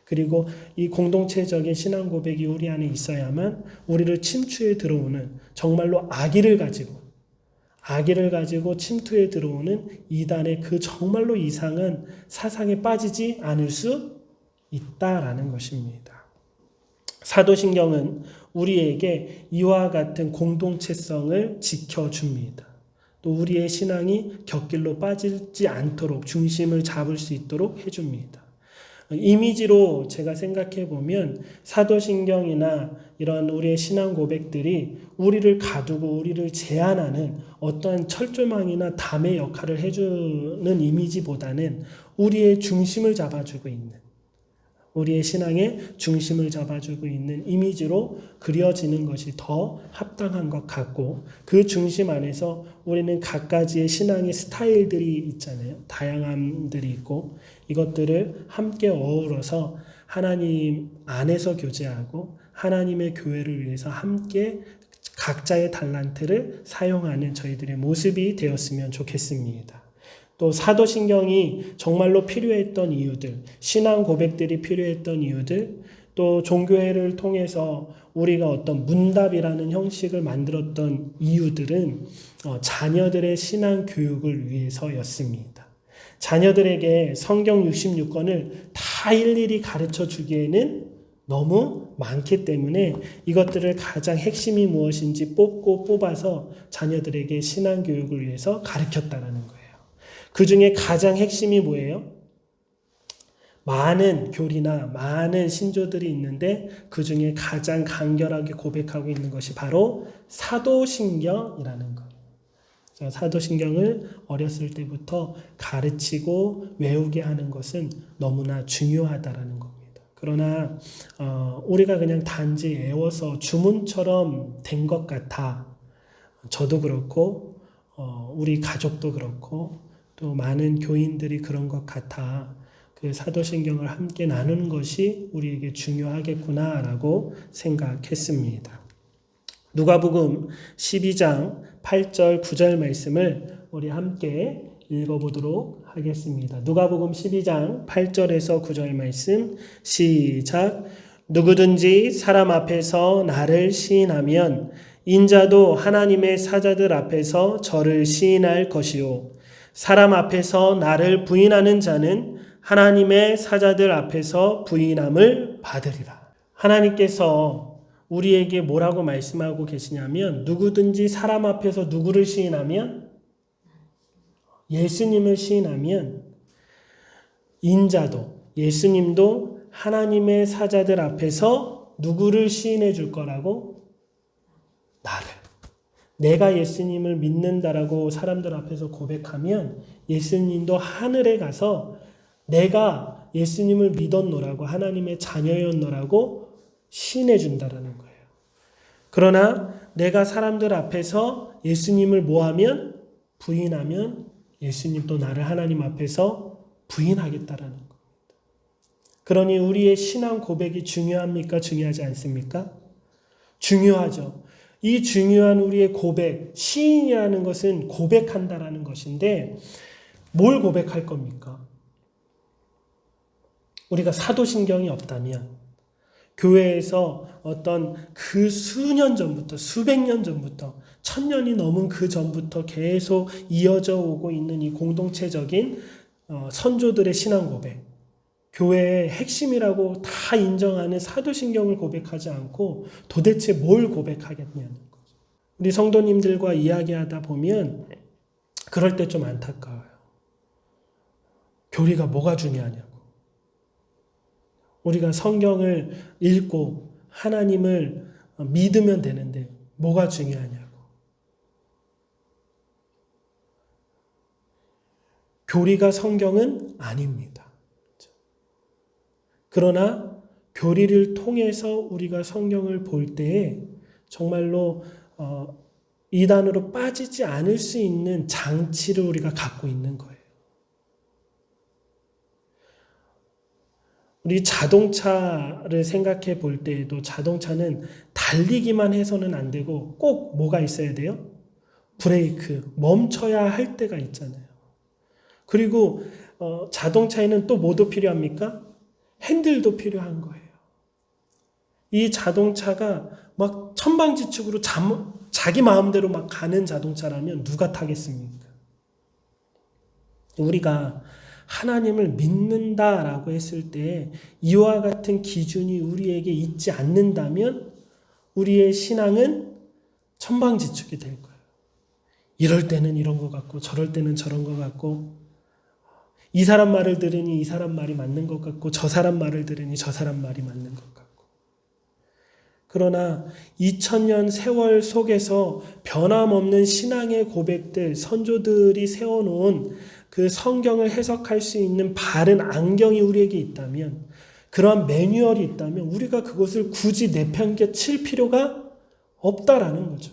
그리고 이 공동체적인 신앙 고백이 우리 안에 있어야만 우리를 침투에 들어오는, 정말로 악의를 가지고 침투에 들어오는 이단의 그 정말로 이상한 사상에 빠지지 않을 수 있다라는 것입니다. 사도신경은 우리에게 이와 같은 공동체성을 지켜줍니다. 또 우리의 신앙이 곁길로 빠지지 않도록 중심을 잡을 수 있도록 해줍니다. 이미지로 제가 생각해 보면 사도신경이나 이런 우리의 신앙 고백들이 우리를 가두고 우리를 제한하는 어떠한 철조망이나 담의 역할을 해주는 이미지보다는 우리의 중심을 잡아주고 있는, 우리의 신앙의 중심을 잡아주고 있는 이미지로 그려지는 것이 더 합당한 것 같고, 그 중심 안에서 우리는 각가지의 신앙의 스타일들이 있잖아요. 다양함들이 있고, 이것들을 함께 어우러서 하나님 안에서 교제하고 하나님의 교회를 위해서 함께 각자의 달란트를 사용하는 저희들의 모습이 되었으면 좋겠습니다. 또 사도신경이 정말로 필요했던 이유들, 신앙 고백들이 필요했던 이유들, 또 종교회를 통해서 우리가 어떤 문답이라는 형식을 만들었던 이유들은 자녀들의 신앙 교육을 위해서였습니다. 자녀들에게 성경 66권을 다 일일이 가르쳐 주기에는 너무 많기 때문에 이것들을 가장 핵심이 무엇인지 뽑아서 자녀들에게 신앙 교육을 위해서 가르쳤다라는 거예요. 그 중에 가장 핵심이 뭐예요? 많은 교리나 많은 신조들이 있는데 그 중에 가장 간결하게 고백하고 있는 것이 바로 사도신경이라는 것. 사도신경을 어렸을 때부터 가르치고 외우게 하는 것은 너무나 중요하다라는 겁니다. 그러나 우리가 그냥 단지 외워서 주문처럼 된 것 같아. 저도 그렇고 우리 가족도 그렇고 또 많은 교인들이 그런 것 같아. 그 사도신경을 함께 나누는 것이 우리에게 중요하겠구나라고 생각했습니다. 누가복음 12장 8절 9절 말씀을 우리 함께 읽어보도록 하겠습니다. 누가복음 12장 8절에서 9절 말씀 시작. 누구든지 사람 앞에서 나를 시인하면 인자도 하나님의 사자들 앞에서 저를 시인할 것이요 사람 앞에서 나를 부인하는 자는 하나님의 사자들 앞에서 부인함을 받으리라. 하나님께서 우리에게 뭐라고 말씀하고 계시냐면 누구든지 사람 앞에서 누구를 시인하면 예수님을 시인하면 인자도 예수님도 하나님의 사자들 앞에서 누구를 시인해 줄 거라고? 나를. 내가 예수님을 믿는다라고 사람들 앞에서 고백하면 예수님도 하늘에 가서 내가 예수님을 믿었노라고 하나님의 자녀였노라고 시인해 준다라는 거예요. 그러나 내가 사람들 앞에서 예수님을 뭐하면? 부인하면 예수님도 나를 하나님 앞에서 부인하겠다라는 겁니다. 그러니 우리의 신앙 고백이 중요합니까? 중요하지 않습니까? 중요하죠. 이 중요한 우리의 고백, 시인이라는 것은 고백한다라는 것인데 뭘 고백할 겁니까? 우리가 사도신경이 없다면 교회에서 어떤 그 수년 전부터 수백 년 전부터 1000년이 넘은 그 전부터 계속 이어져 오고 있는 이 공동체적인 선조들의 신앙 고백, 교회의 핵심이라고 다 인정하는 사도신경을 고백하지 않고 도대체 뭘 고백하겠냐는 거죠. 우리 성도님들과 이야기하다 보면 그럴 때 좀 안타까워요. 교리가 뭐가 중요하냐고. 우리가 성경을 읽고 하나님을 믿으면 되는데 뭐가 중요하냐고. 교리가 성경은 아닙니다. 그러나 교리를 통해서 우리가 성경을 볼 때에 정말로 이단으로 빠지지 않을 수 있는 장치를 우리가 갖고 있는 거예요. 우리 자동차를 생각해 볼 때에도 자동차는 달리기만 해서는 안 되고 꼭 뭐가 있어야 돼요? 브레이크, 멈춰야 할 때가 있잖아요. 그리고 자동차에는 또 뭐도 필요합니까? 핸들도 필요한 거예요. 이 자동차가 막 천방지축으로 자기 마음대로 막 가는 자동차라면 누가 타겠습니까? 우리가 하나님을 믿는다라고 했을 때 이와 같은 기준이 우리에게 있지 않는다면 우리의 신앙은 천방지축이 될 거예요. 이럴 때는 이런 것 같고 저럴 때는 저런 것 같고 이 사람 말을 들으니 이 사람 말이 맞는 것 같고 저 사람 말을 들으니 저 사람 말이 맞는 것 같고. 그러나 2000년 세월 속에서 변함없는 신앙의 고백들, 선조들이 세워놓은 그 성경을 해석할 수 있는 바른 안경이 우리에게 있다면, 그러한 매뉴얼이 있다면 우리가 그것을 굳이 내팽개칠 필요가 없다라는 거죠.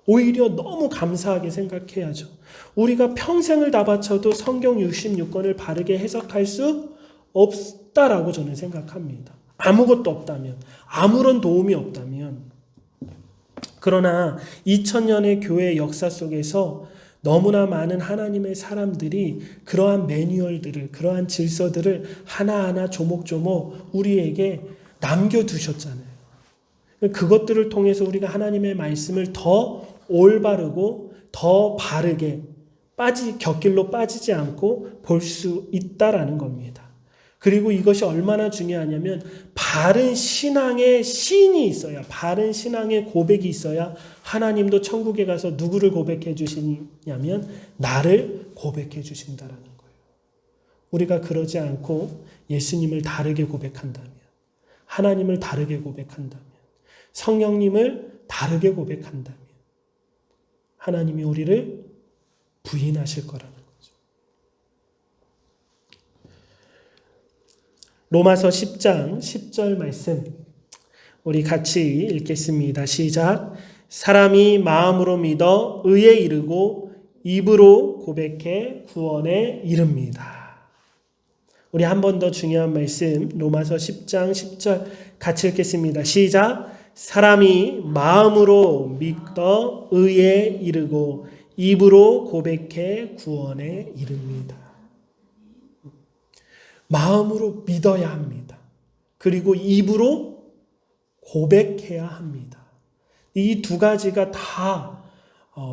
오히려 너무 감사하게 생각해야죠. 우리가 평생을 다 바쳐도 성경 66권을 바르게 해석할 수 없다라고 저는 생각합니다. 아무것도 없다면, 아무런 도움이 없다면. 그러나 2000년의 교회 역사 속에서 너무나 많은 하나님의 사람들이 그러한 매뉴얼들을, 그러한 질서들을 하나하나 조목조목 우리에게 남겨두셨잖아요. 그것들을 통해서 우리가 하나님의 말씀을 더 올바르고 더 바르게 곁길로 빠지지 않고 볼 수 있다라는 겁니다. 그리고 이것이 얼마나 중요하냐면 바른 신앙의 신이 있어야, 바른 신앙의 고백이 있어야 하나님도 천국에 가서 누구를 고백해 주시냐면 나를 고백해 주신다라는 거예요. 우리가 그러지 않고 예수님을 다르게 고백한다면, 하나님을 다르게 고백한다면, 성령님을 다르게 고백한다면 하나님이 우리를 부인하실 거라는 거죠. 로마서 10장 10절 말씀 우리 같이 읽겠습니다. 시작. 사람이 마음으로 믿어 의에 이르고 입으로 고백해 구원에 이릅니다. 우리 한 번 더 중요한 말씀 로마서 10장 10절 같이 읽겠습니다. 시작. 사람이 마음으로 믿어 의에 이르고 입으로 고백해 구원에 이릅니다. 마음으로 믿어야 합니다. 그리고 입으로 고백해야 합니다. 이 두 가지가 다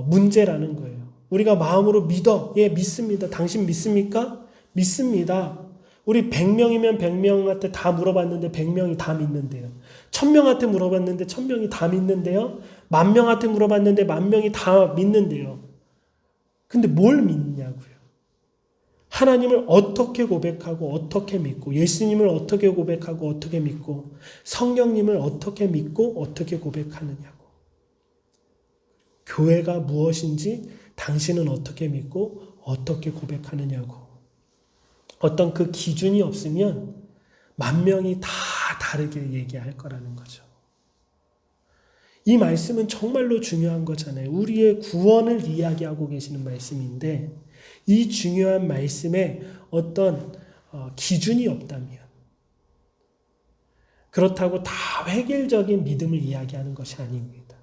문제라는 거예요. 우리가 마음으로 믿어. 예, 믿습니다. 당신 믿습니까? 믿습니다. 우리 100명이면 100명한테 다 물어봤는데 100명이 다 믿는데요. 1000명한테 물어봤는데 1000명이 다 믿는데요. 10,000명한테 물어봤는데 10,000명이 다 믿는데요. 근데 뭘 믿냐고요. 하나님을 어떻게 고백하고 어떻게 믿고, 예수님을 어떻게 고백하고 어떻게 믿고, 성령님을 어떻게 믿고 어떻게 고백하느냐고. 교회가 무엇인지 당신은 어떻게 믿고 어떻게 고백하느냐고. 어떤 그 기준이 없으면 10,000명이 다 다르게 얘기할 거라는 거죠. 이 말씀은 정말로 중요한 거잖아요. 우리의 구원을 이야기하고 계시는 말씀인데 이 중요한 말씀에 어떤 기준이 없다면, 그렇다고 다 획일적인 믿음을 이야기하는 것이 아닙니다.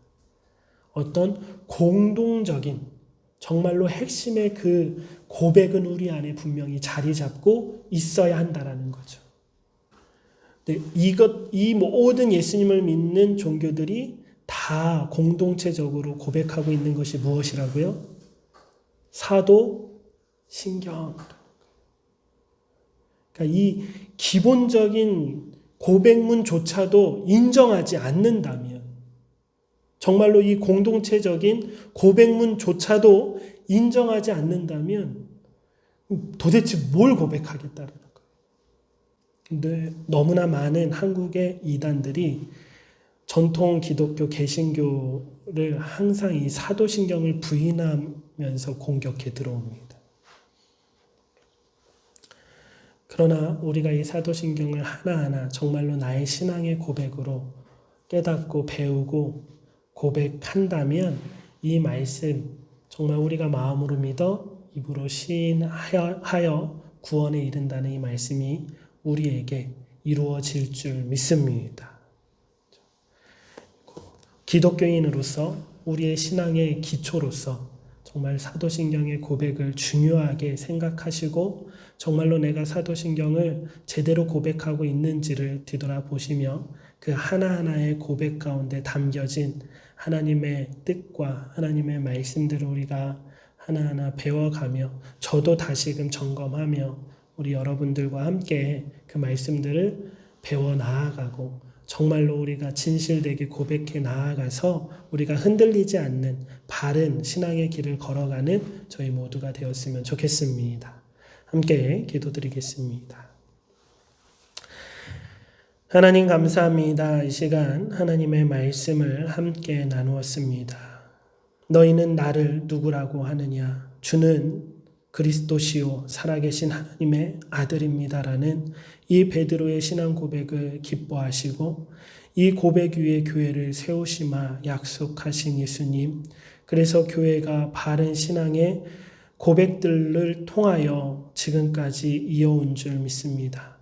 어떤 공동적인 정말로 핵심의 그 고백은 우리 안에 분명히 자리 잡고 있어야 한다라는 거죠. 이 모든 예수님을 믿는 종교들이 다 공동체적으로 고백하고 있는 것이 무엇이라고요? 사도 신경. 그러니까 이 기본적인 고백문조차도 인정하지 않는다면, 정말로 이 공동체적인 고백문조차도 인정하지 않는다면 도대체 뭘 고백하겠다는 거예요. 근데 너무나 많은 한국의 이단들이 전통 기독교 개신교를 항상 이 사도신경을 부인하면서 공격해 들어옵니다. 그러나 우리가 이 사도신경을 하나하나 정말로 나의 신앙의 고백으로 깨닫고 배우고 고백한다면 이 말씀 정말 우리가 마음으로 믿어 입으로 시인하여 구원에 이른다는 이 말씀이 우리에게 이루어질 줄 믿습니다. 기독교인으로서 우리의 신앙의 기초로서 정말 사도신경의 고백을 중요하게 생각하시고 정말로 내가 사도신경을 제대로 고백하고 있는지를 뒤돌아보시며 그 하나하나의 고백 가운데 담겨진 하나님의 뜻과 하나님의 말씀들을 우리가 하나하나 배워가며 저도 다시금 점검하며 우리 여러분들과 함께 그 말씀들을 배워 나아가고 정말로 우리가 진실되게 고백해 나아가서 우리가 흔들리지 않는 바른 신앙의 길을 걸어가는 저희 모두가 되었으면 좋겠습니다. 함께 기도드리겠습니다. 하나님 감사합니다. 이 시간 하나님의 말씀을 함께 나누었습니다. 너희는 나를 누구라고 하느냐? 주는 그리스도시요 살아계신 하나님의 아들입니다라는 이 베드로의 신앙 고백을 기뻐하시고 이 고백 위에 교회를 세우시마 약속하신 예수님, 그래서 교회가 바른 신앙의 고백들을 통하여 지금까지 이어온 줄 믿습니다.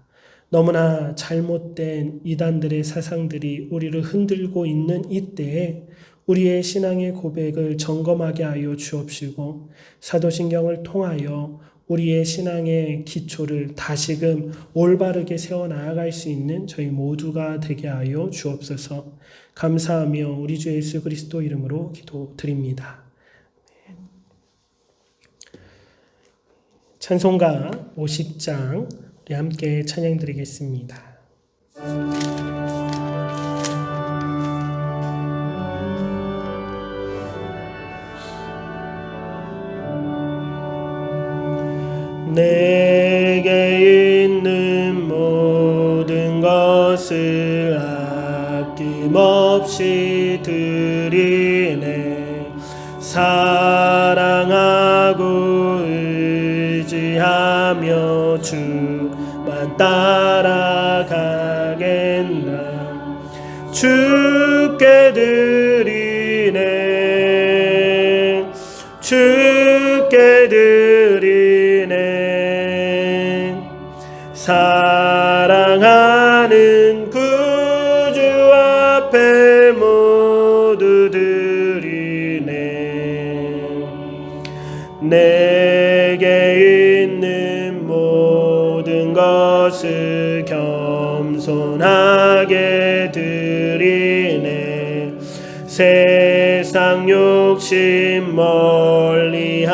너무나 잘못된 이단들의 사상들이 우리를 흔들고 있는 이때에 우리의 신앙의 고백을 점검하게 하여 주옵시고 사도신경을 통하여 우리의 신앙의 기초를 다시금 올바르게 세워나갈 수 있는 저희 모두가 되게 하여 주옵소서. 감사하며 우리 주 예수 그리스도 이름으로 기도드립니다. 찬송가 50장 우리 함께 찬양드리겠습니다. 내게 있는 모든 것을 아낌없이 드리네. 사랑하고 의지하며 주만 따라가겠나. 주께 드리네. 주께 드리네. 사랑하는 구주 앞에 모두 드리네. 내게 있는 모든 것을 겸손하게 드리네. 세상 욕심 멀리하니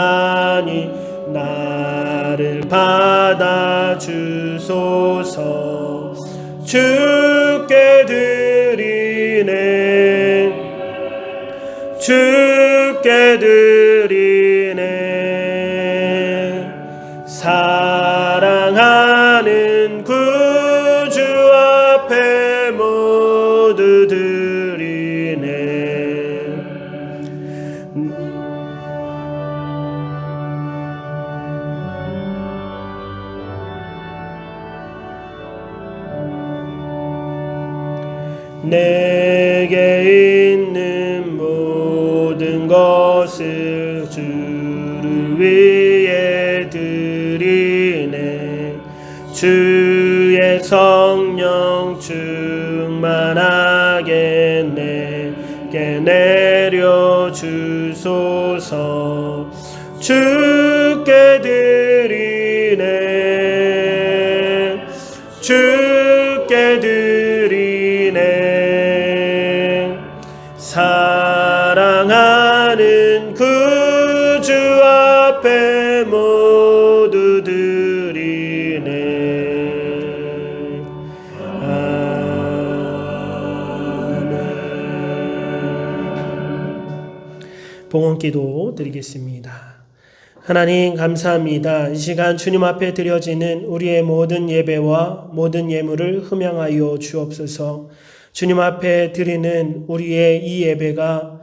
나를 받아주소서. 주께 드리네. 주께 드리네. 사랑하는 구주 앞에 모두 드리네. 내게 있는 모든 것을 주를 위해 드리네. 주의 성령 충만하게 내게 내려주소서. 주께 드리네. 주께 드리네. 사랑하는 구주 앞에 모두 드리네. 아멘. 봉헌기도 드리겠습니다. 하나님 감사합니다. 이 시간 주님 앞에 드려지는 우리의 모든 예배와 모든 예물을 흠양하여 주옵소서. 주님 앞에 드리는 우리의 이 예배가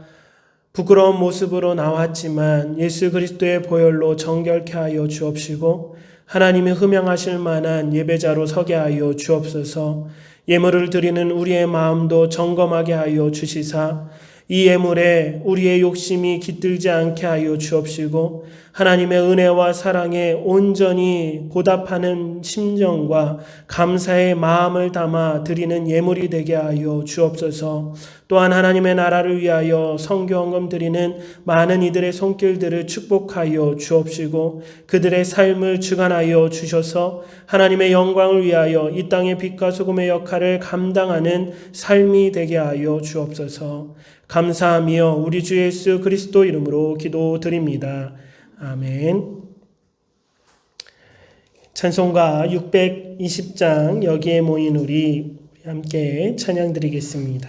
부끄러운 모습으로 나왔지만 예수 그리스도의 보혈로 정결케 하여 주옵시고 하나님이 흠양하실 만한 예배자로 서게 하여 주옵소서. 예물을 드리는 우리의 마음도 점검하게 하여 주시사 이 예물에 우리의 욕심이 깃들지 않게 하여 주옵시고 하나님의 은혜와 사랑에 온전히 보답하는 심정과 감사의 마음을 담아 드리는 예물이 되게 하여 주옵소서. 또한 하나님의 나라를 위하여 선교헌금 드리는 많은 이들의 손길들을 축복하여 주옵시고 그들의 삶을 주관하여 주셔서 하나님의 영광을 위하여 이 땅의 빛과 소금의 역할을 감당하는 삶이 되게 하여 주옵소서. 감사하며 우리 주 예수 그리스도 이름으로 기도드립니다. 아멘. 찬송가 620장 여기에 모인 우리 함께 찬양드리겠습니다.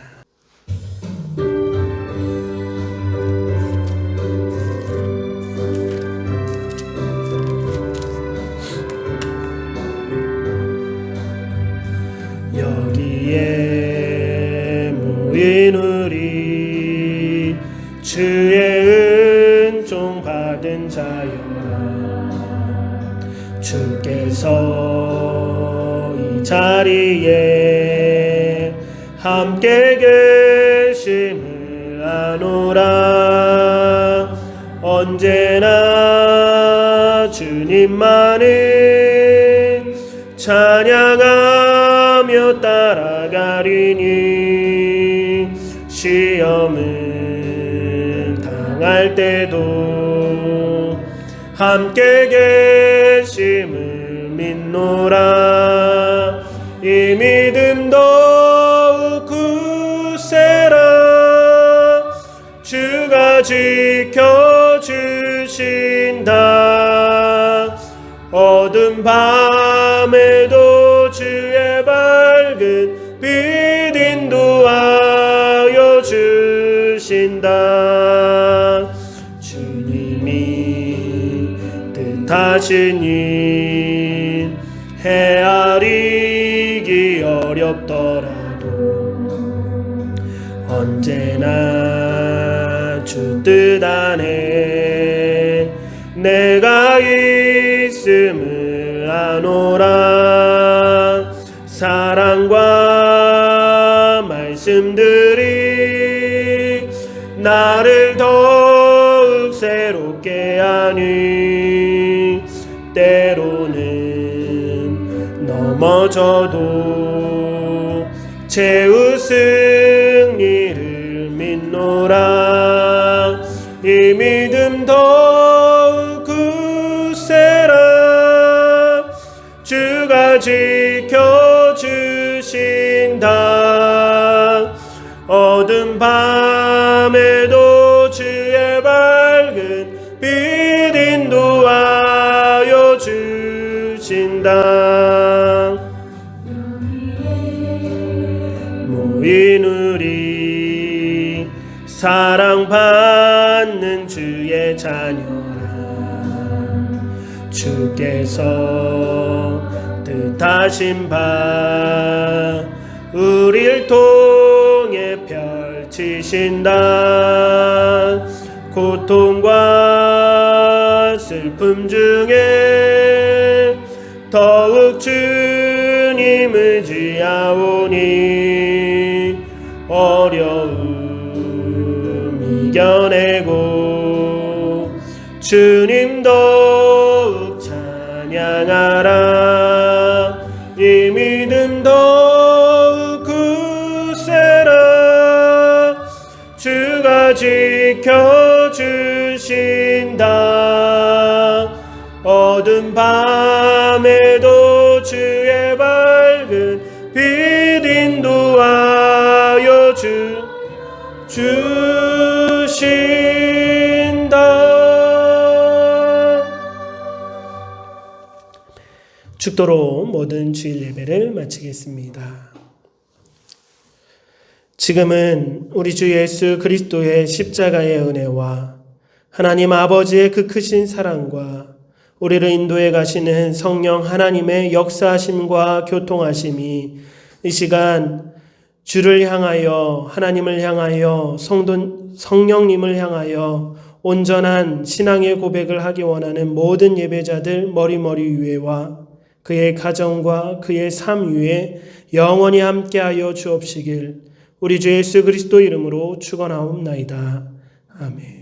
역사하여라. 주께서 이 자리에 함께 계심을 아노라. 언제나 주님만을 찬양하며 따라가리니 시험을 당할 때도 함께 계심을 믿노라. 이 믿음 더욱 굳세라. 주가 지켜주신다. 어두운 밤에도 주의 밝은 빛 인도하여 주신다. 주님이 뜻하신 일 헤아리기 어렵더라도 언제나 주 뜻 안에 내가 있음을 아노라. 사랑과 말씀들이 나를 더욱 새롭게 하니 때로는 넘어져도 최후 승리를 믿노라. 이 믿음 더욱 굳세라. 주가 지켜주신다. 어두운 밤에도 주의 밝은 빛 인도하여 주신다. 모인 우리 사랑받는 주의 자녀라. 주께서 뜻하신 바 우릴 통해 펼치신다. 고통과 슬픔 중에 더욱 주님 의지하오니 어려움 이겨내고 주님 더욱 찬양하라. 이 믿음 더욱 굳세라. 주가 지켜주신다. 어두운 밤에도 주의 밝은 빛 인도하여 주신다. 축도로 모든 주일 예배를 마치겠습니다. 지금은 우리 주 예수 그리스도의 십자가의 은혜와 하나님 아버지의 그 크신 사랑과 우리를 인도해 가시는 성령 하나님의 역사하심과 교통하심이 이 시간 주를 향하여 하나님을 향하여 성령님을 향하여 온전한 신앙의 고백을 하기 원하는 모든 예배자들 머리머리 위에와 그의 가정과 그의 삶 위에 영원히 함께하여 주옵시길 우리 주 예수 그리스도 이름으로 축원하옵나이다. 아멘.